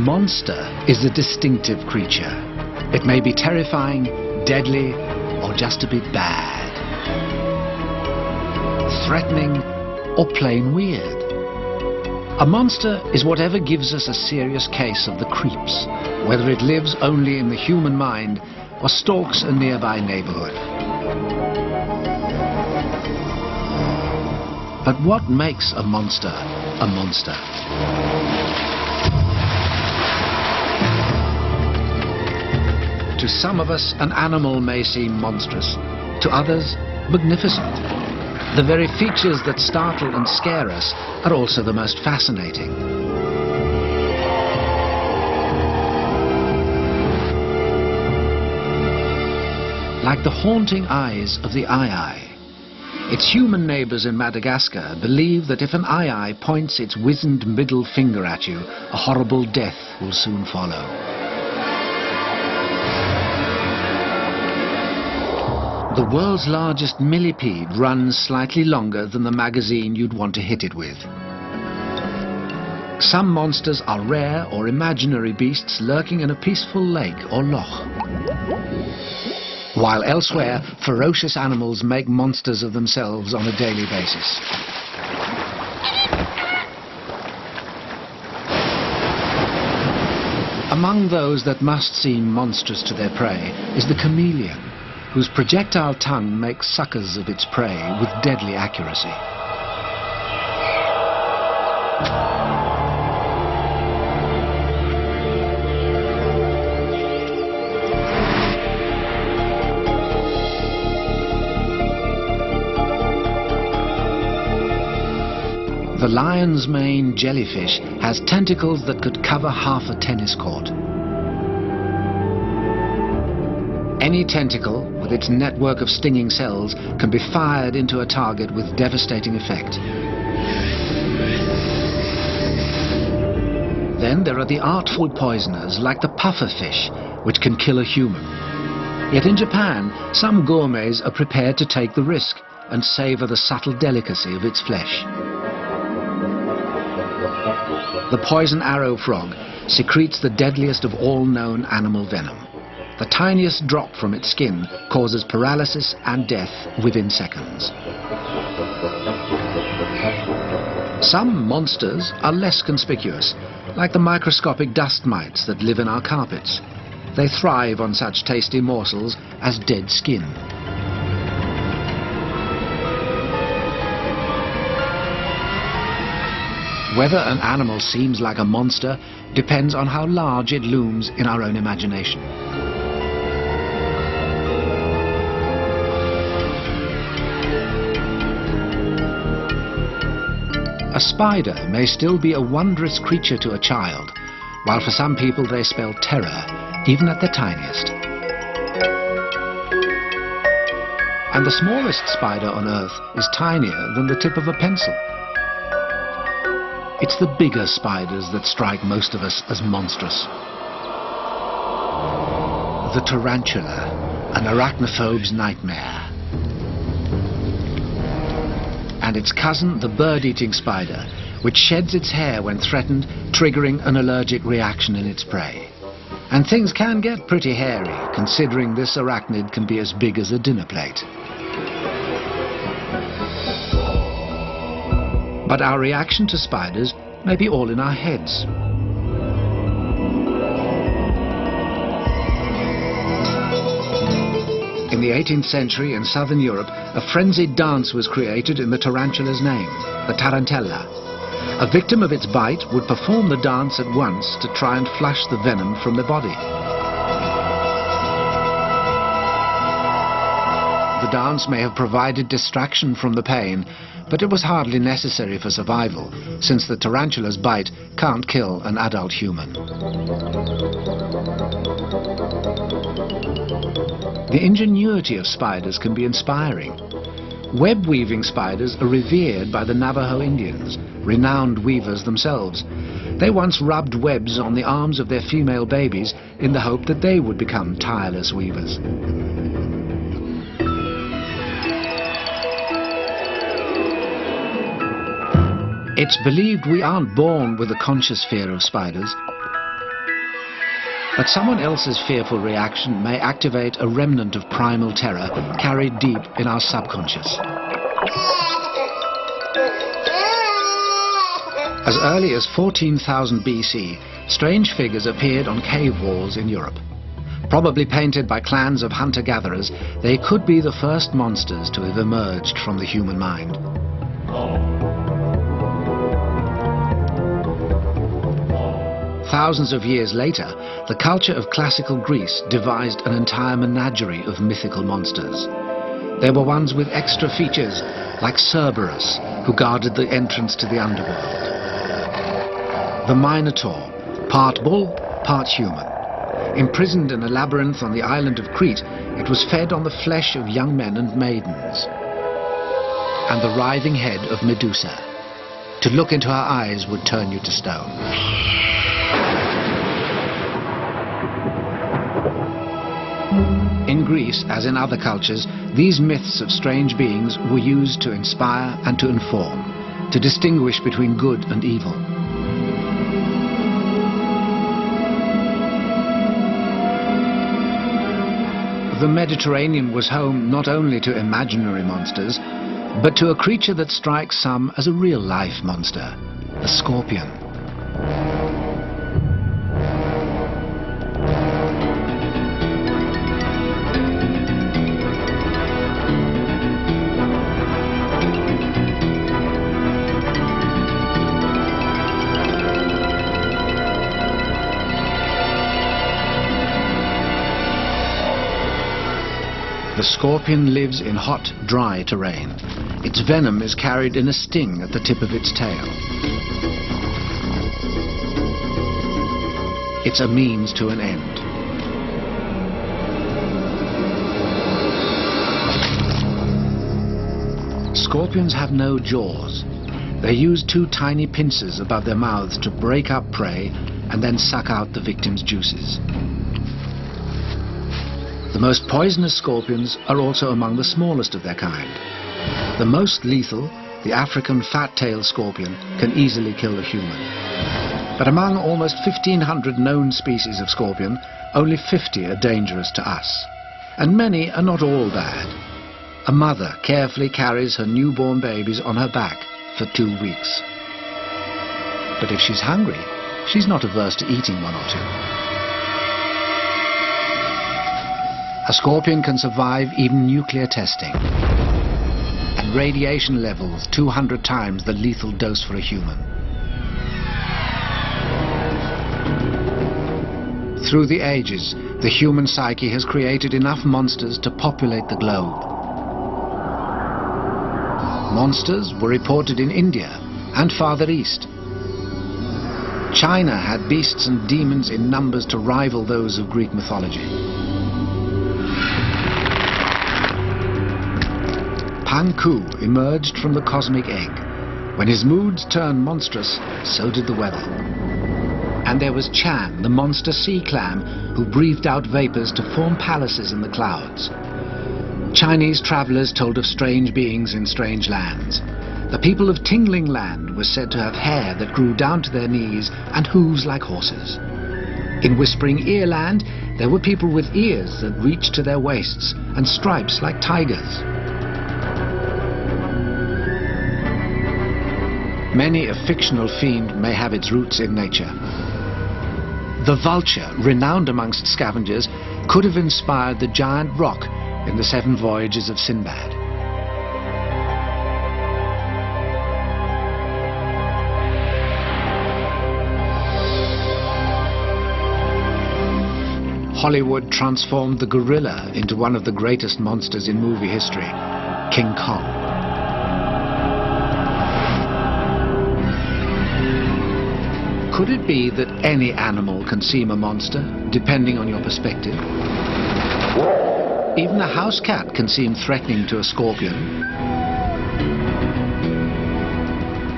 monster is a distinctive creature. It may be terrifying, deadly, or just a bit bad. Threatening, or plain weird. A monster is whatever gives us a serious case of the creeps, whether it lives only in the human mind or stalks a nearby neighborhood. But what makes a monster a monster? To some of us, an animal may seem monstrous. To others, magnificent. The very features that startle and scare us are also the most fascinating. Like the haunting eyes of the aye-aye. Its human neighbors in Madagascar believe that if an aye-aye points its wizened middle finger at you, a horrible death will soon follow. The world's largest millipede runs slightly longer than the magazine you'd want to hit it with. Some monsters are rare or imaginary beasts lurking in a peaceful lake or loch. While elsewhere, ferocious animals make monsters of themselves on a daily basis. Among those that must seem monstrous to their prey is the chameleon, whose projectile tongue makes suckers of its prey with deadly accuracy. The lion's mane jellyfish has tentacles that could cover half a tennis court. Any tentacle, with its network of stinging cells, can be fired into a target with devastating effect. Then there are the artful poisoners, like the pufferfish, which can kill a human. Yet in Japan, some gourmets are prepared to take the risk and savor the subtle delicacy of its flesh. The poison arrow frog secretes the deadliest of all known animal venom. The tiniest drop from its skin causes paralysis and death within seconds. Some monsters are less conspicuous, like the microscopic dust mites that live in our carpets. They thrive on such tasty morsels as dead skin. Whether an animal seems like a monster depends on how large it looms in our own imagination. A spider may still be a wondrous creature to a child, while for some people they spell terror, even at the tiniest. And the smallest spider on Earth is tinier than the tip of a pencil. It's the bigger spiders that strike most of us as monstrous. The tarantula, an arachnophobe's nightmare. And its cousin, the bird-eating spider, which sheds its hair when threatened, triggering an allergic reaction in its prey. And things can get pretty hairy, considering this arachnid can be as big as a dinner plate. But our reaction to spiders may be all in our heads. In the 18th century in southern Europe, a frenzied dance was created in the tarantula's name, the tarantella. A victim of its bite would perform the dance at once to try and flush the venom from the body. The dance may have provided distraction from the pain, but it was hardly necessary for survival, since the tarantula's bite can't kill an adult human. The ingenuity of spiders can be inspiring. Web-weaving spiders are revered by the Navajo Indians, renowned weavers themselves. They once rubbed webs on the arms of their female babies in the hope that they would become tireless weavers. It's believed we aren't born with a conscious fear of spiders. But someone else's fearful reaction may activate a remnant of primal terror carried deep in our subconscious. As early as 14,000 BC, strange figures appeared on cave walls in Europe. Probably painted by clans of hunter-gatherers, they could be the first monsters to have emerged from the human mind. Thousands of years later, the culture of classical Greece devised an entire menagerie of mythical monsters. There were ones with extra features, like Cerberus, who guarded the entrance to the underworld. The Minotaur, part bull, part human. Imprisoned in a labyrinth on the island of Crete, it was fed on the flesh of young men and maidens. And the writhing head of Medusa. To look into her eyes would turn you to stone. In Greece, as in other cultures, these myths of strange beings were used to inspire and to inform, to distinguish between good and evil. The Mediterranean was home not only to imaginary monsters, but to a creature that strikes some as a real-life monster, the scorpion. The scorpion lives in hot, dry terrain. Its venom is carried in a sting at the tip of its tail. It's a means to an end. Scorpions have no jaws. They use two tiny pincers above their mouths to break up prey and then suck out the victim's juices. The most poisonous scorpions are also among the smallest of their kind. The most lethal, the African fat-tailed scorpion, can easily kill a human. But among almost 1,500 known species of scorpion, only 50 are dangerous to us. And many are not all bad. A mother carefully carries her newborn babies on her back for 2 weeks. But if she's hungry, she's not averse to eating one or two. A scorpion can survive even nuclear testing, and radiation levels 200 times the lethal dose for a human. Through the ages, the human psyche has created enough monsters to populate the globe. Monsters were reported in India and farther east. China had beasts and demons in numbers to rival those of Greek mythology. Panku emerged from the cosmic egg. When his moods turned monstrous, so did the weather. And there was Chan, the monster sea clam, who breathed out vapors to form palaces in the clouds. Chinese travelers told of strange beings in strange lands. The people of Tingling Land were said to have hair that grew down to their knees and hooves like horses. In Whispering Ear Land, there were people with ears that reached to their waists and stripes like tigers. Many a fictional fiend may have its roots in nature. The vulture, renowned amongst scavengers, could have inspired the giant roc in the 7 Voyages of Sinbad. Hollywood transformed the gorilla into one of the greatest monsters in movie history, King Kong. Could it be that any animal can seem a monster, depending on your perspective? Even a house cat can seem threatening to a scorpion.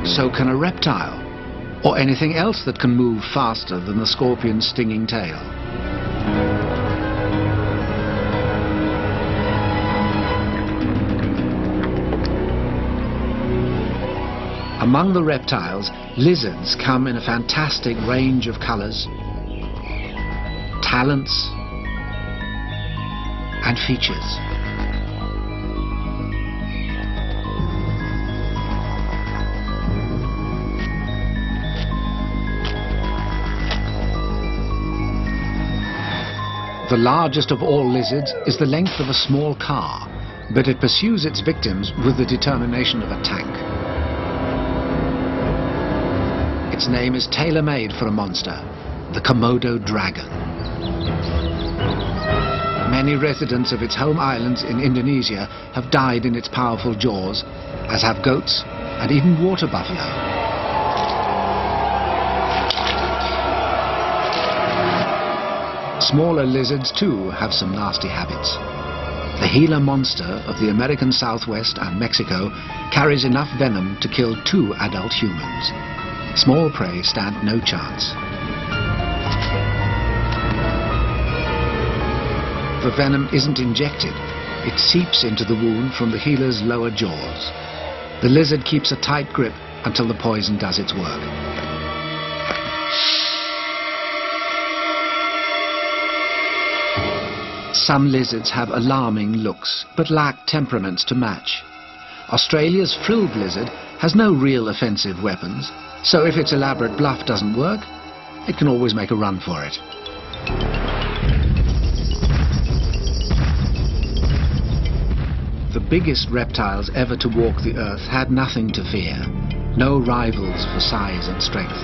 So can a reptile, or anything else that can move faster than the scorpion's stinging tail. Among the reptiles, lizards come in a fantastic range of colors. talents and features. The largest of all lizards is the length of a small car, but it pursues its victims with the determination of a tank. Its name is tailor-made for a monster, the Komodo dragon. Many residents of its home islands in Indonesia have died in its powerful jaws, as have goats and even water buffalo. Smaller lizards too have some nasty habits. The Gila monster of the American Southwest and Mexico carries enough venom to kill 2 adult humans. Small prey stand no chance. The venom isn't injected. It seeps into the wound from the Gila's lower jaws. The lizard keeps a tight grip until the poison does its work. Some lizards have alarming looks, but lack temperaments to match. Australia's frilled lizard has no real offensive weapons, so if its elaborate bluff doesn't work, it can always make a run for it. The biggest reptiles ever to walk the earth had nothing to fear, no rivals for size and strength.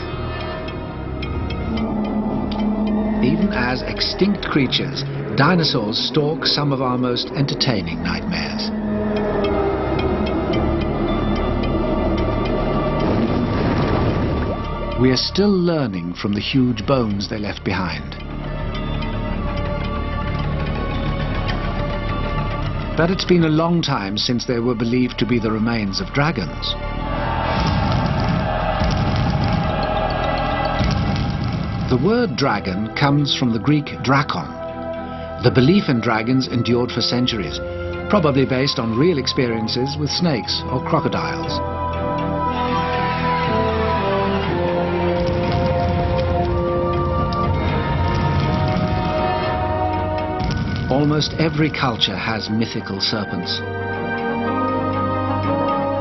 Even as extinct creatures, dinosaurs stalk some of our most entertaining nightmares. We are still learning from the huge bones they left behind. But it's been a long time since they were believed to be the remains of dragons. The word dragon comes from the Greek drakon. The belief in dragons endured for centuries, probably based on real experiences with snakes or crocodiles. Almost every culture has mythical serpents.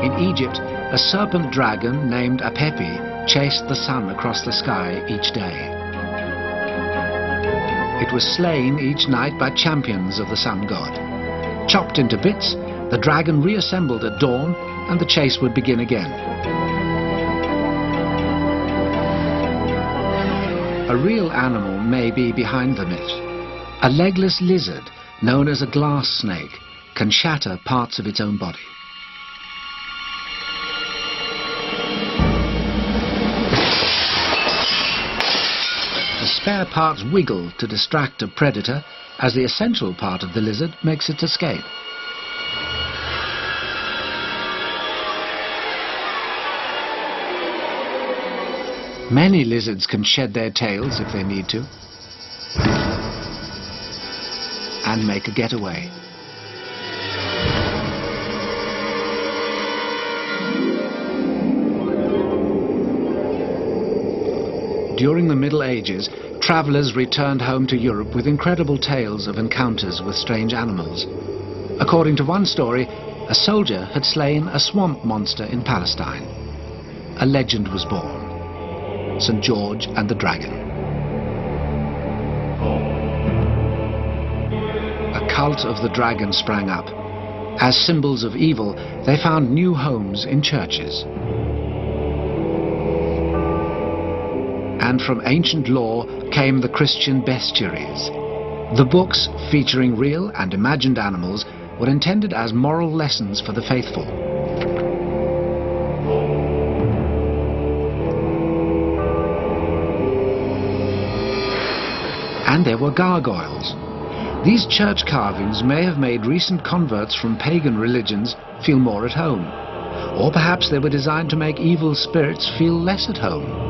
In Egypt, a serpent dragon named Apepi chased the sun across the sky each day. It was slain each night by champions of the sun god. Chopped into bits, the dragon reassembled at dawn and the chase would begin again. A real animal may be behind the myth. A legless lizard, known as a glass snake, can shatter parts of its own body. The spare parts wiggle to distract a predator, as the essential part of the lizard makes its escape. Many lizards can shed their tails if they need to, and make a getaway. During the Middle Ages, travelers returned home to Europe with incredible tales of encounters with strange animals. According to one story, a soldier had slain a swamp monster in Palestine. A legend was born: St. George and the Dragon. A cult of the dragon sprang up. As symbols of evil, they found new homes in churches. And from ancient lore came the Christian bestiaries. The books, featuring real and imagined animals, were intended as moral lessons for the faithful. And there were gargoyles. These church carvings may have made recent converts from pagan religions feel more at home. Or perhaps they were designed to make evil spirits feel less at home.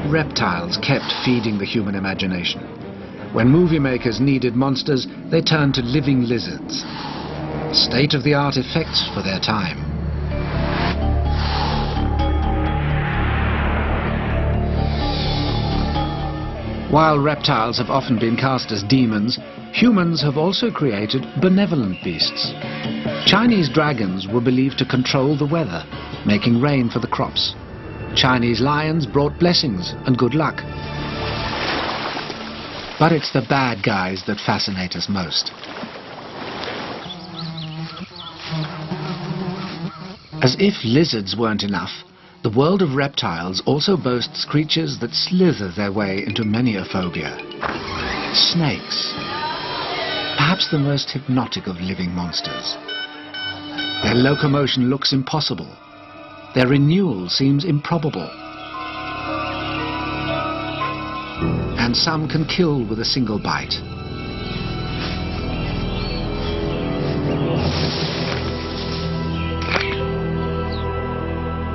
Reptiles kept feeding the human imagination. When movie makers needed monsters, they turned to living lizards. State-of-the-art effects for their time. While reptiles have often been cast as demons, humans have also created benevolent beasts. Chinese dragons were believed to control the weather, making rain for the crops. Chinese lions brought blessings and good luck. But it's the bad guys that fascinate us most. As if lizards weren't enough, the world of reptiles also boasts creatures that slither their way into many a phobia. Snakes. Perhaps the most hypnotic of living monsters. Their locomotion looks impossible. Their renewal seems improbable. And some can kill with a single bite.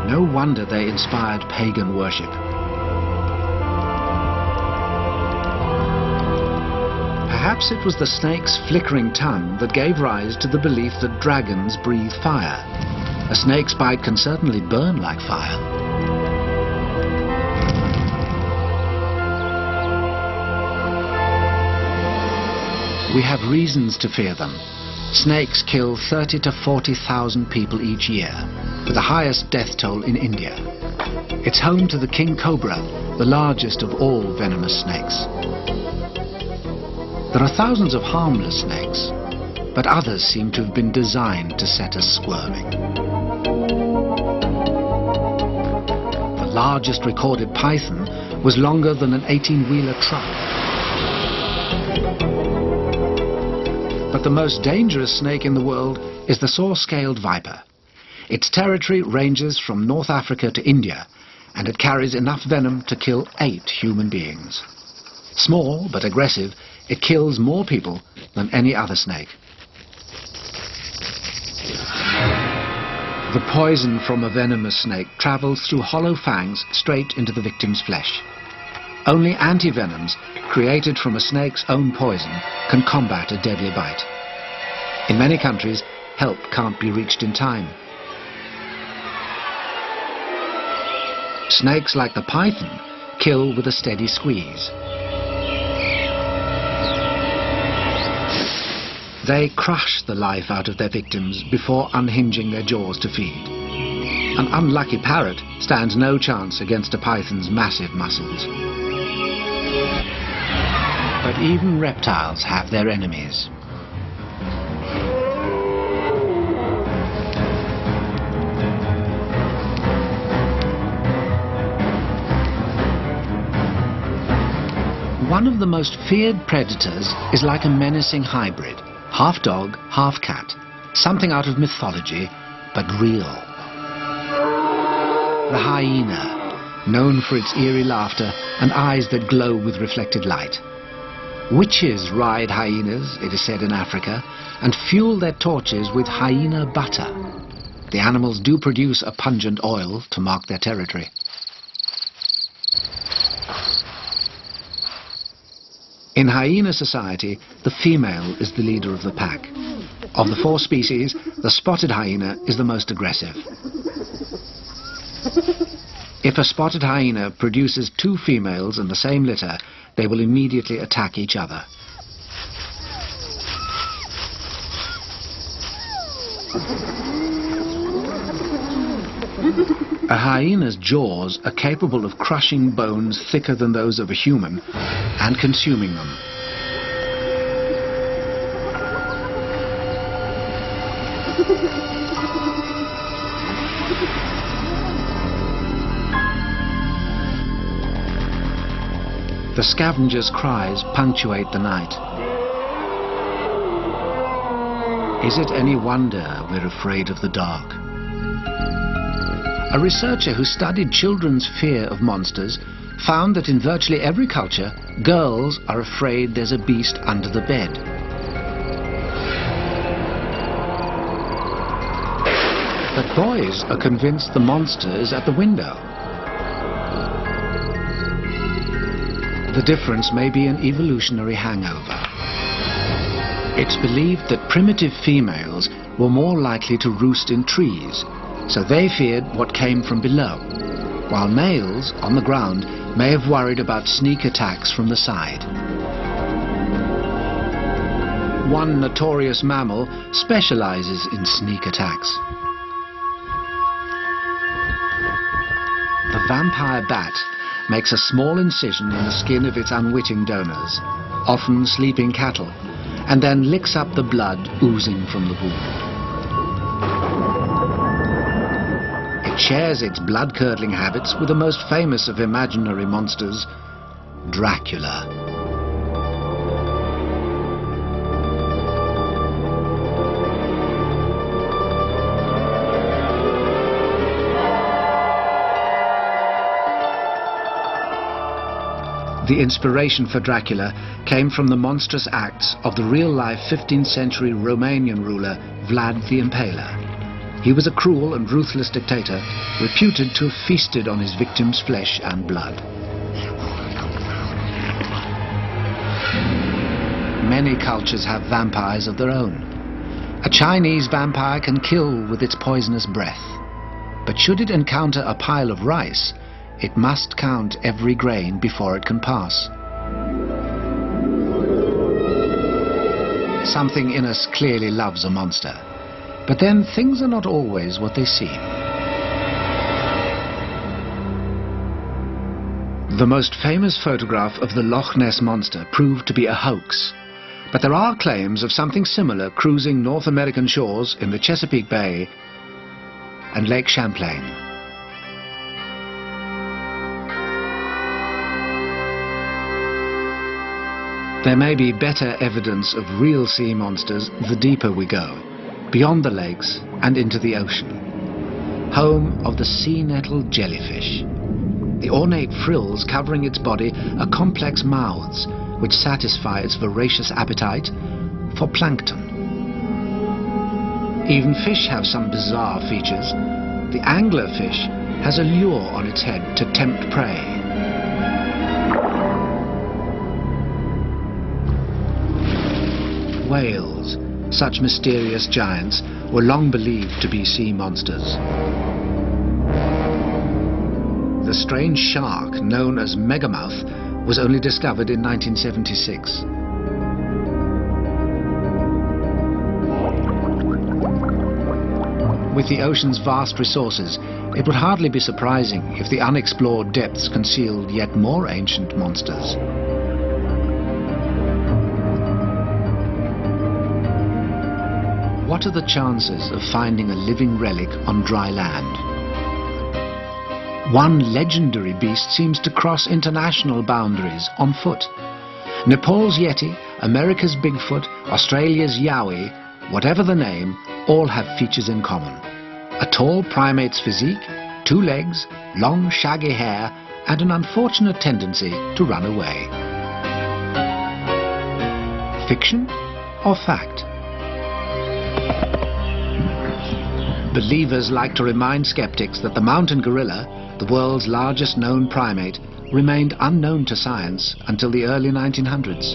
No wonder they inspired pagan worship. Perhaps it was the snake's flickering tongue that gave rise to the belief that dragons breathe fire. A snake's bite can certainly burn like fire. We have reasons to fear them. Snakes kill 30 to 40,000 people each year, with the highest death toll in India. It's home to the king cobra, the largest of all venomous snakes. There are thousands of harmless snakes, but others seem to have been designed to set us squirming. The largest recorded python was longer than an 18-wheeler truck. But the most dangerous snake in the world is the saw-scaled viper. Its territory ranges from North Africa to India, and it carries enough venom to kill 8 human beings. Small but aggressive, it kills more people than any other snake. The poison from a venomous snake travels through hollow fangs straight into the victim's flesh. Only antivenoms, created from a snake's own poison, can combat a deadly bite. In many countries, help can't be reached in time. Snakes like the python kill with a steady squeeze. They crush the life out of their victims before unhinging their jaws to feed. An unlucky parrot stands no chance against a python's massive muscles. But even reptiles have their enemies. One of the most feared predators is like a menacing hybrid, half dog, half cat, something out of mythology, but real. The hyena, known for its eerie laughter and eyes that glow with reflected light. Witches ride hyenas, it is said in Africa, and fuel their torches with hyena butter. The animals do produce a pungent oil to mark their territory. In hyena society, the female is the leader of the pack. Of the 4 species, the spotted hyena is the most aggressive. If a spotted hyena produces 2 females in the same litter, they will immediately attack each other. A hyena's jaws are capable of crushing bones thicker than those of a human and consuming them. The scavenger's cries punctuate the night. Is it any wonder we're afraid of the dark? A researcher who studied children's fear of monsters found that in virtually every culture, girls are afraid there's a beast under the bed. But boys are convinced the monster is at the window. The difference may be an evolutionary hangover. It's believed that primitive females were more likely to roost in trees, so they feared what came from below, while males, on the ground, may have worried about sneak attacks from the side. One notorious mammal specializes in sneak attacks. The vampire bat makes a small incision in the skin of its unwitting donors, often sleeping cattle, and then licks up the blood oozing from the wound. It shares its blood-curdling habits with the most famous of imaginary monsters, Dracula. The inspiration for Dracula came from the monstrous acts of the real-life 15th century Romanian ruler Vlad the Impaler. He was a cruel and ruthless dictator, reputed to have feasted on his victims' flesh and blood. Many cultures have vampires of their own. A Chinese vampire can kill with its poisonous breath. But should it encounter a pile of rice, it must count every grain before it can pass. Something in us clearly loves a monster. But then things are not always what they seem. The most famous photograph of the Loch Ness Monster proved to be a hoax. But there are claims of something similar cruising North American shores in the Chesapeake Bay and Lake Champlain. There may be better evidence of real sea monsters the deeper we go, beyond the lakes and into the ocean. Home of the sea nettle jellyfish. The ornate frills covering its body are complex mouths which satisfy its voracious appetite for plankton. Even fish have some bizarre features. The anglerfish has a lure on its head to tempt prey. Whales, such mysterious giants, were long believed to be sea monsters. The strange shark known as megamouth was only discovered in 1976. With the ocean's vast resources, it would hardly be surprising if the unexplored depths concealed yet more ancient monsters. What are the chances of finding a living relic on dry land? One legendary beast seems to cross international boundaries on foot. Nepal's Yeti, America's Bigfoot, Australia's Yowie, whatever the name, all have features in common. A tall primate's physique, 2 legs, long shaggy hair, and an unfortunate tendency to run away. Fiction or fact? Believers like to remind skeptics that the mountain gorilla, the world's largest known primate, remained unknown to science until the early 1900s.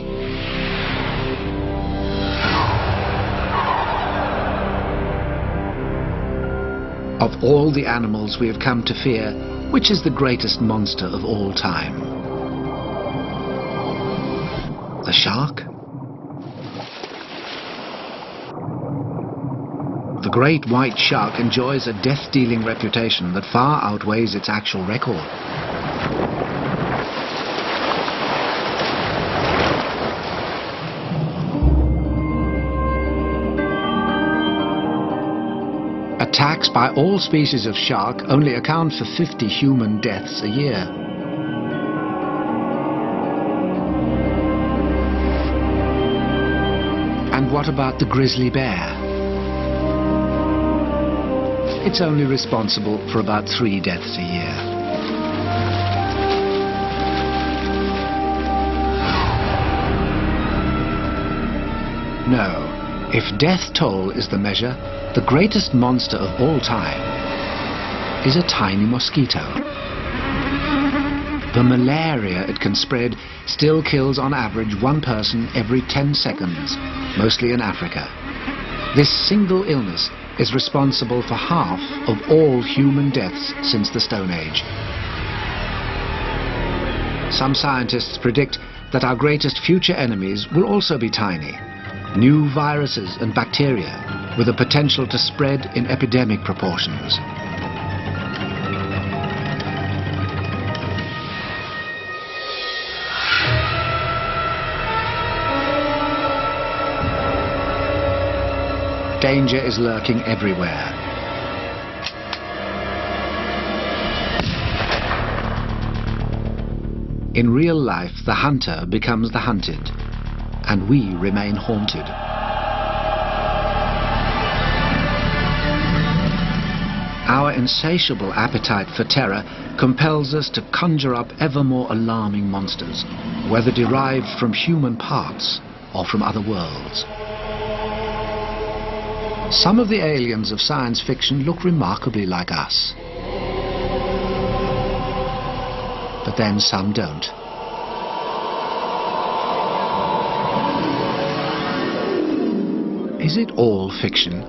Of all the animals we have come to fear, which is the greatest monster of all time? The shark? The great white shark enjoys a death-dealing reputation that far outweighs its actual record. Attacks by all species of shark only account for 50 human deaths a year. And what about the grizzly bear? It's only responsible for about 3 deaths a year. No, if death toll is the measure, the greatest monster of all time is a tiny mosquito. The malaria it can spread still kills on average 1 person every 10 seconds, mostly in Africa. This single illness is responsible for half of all human deaths since the Stone Age. Some scientists predict that our greatest future enemies will also be tiny. New viruses and bacteria with the potential to spread in epidemic proportions. Danger is lurking everywhere. In real life, the hunter becomes the hunted, and we remain haunted. Our insatiable appetite for terror compels us to conjure up ever more alarming monsters, whether derived from human parts or from other worlds. Some of the aliens of science fiction look remarkably like us. But then some don't. Is it all fiction?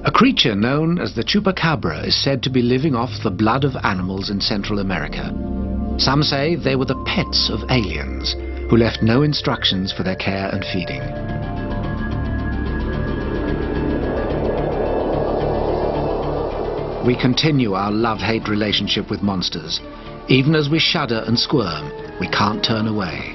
A creature known as the chupacabra is said to be living off the blood of animals in Central America. Some say they were the pets of aliens who left no instructions for their care and feeding. We continue our love-hate relationship with monsters. Even as we shudder and squirm, we can't turn away.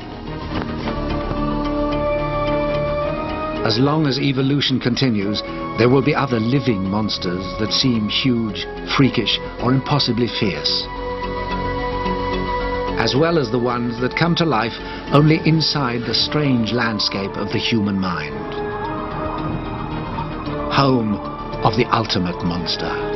As long as evolution continues, there will be other living monsters that seem huge, freakish, or impossibly fierce, as well as the ones that come to life only inside the strange landscape of the human mind. Home of the ultimate monster.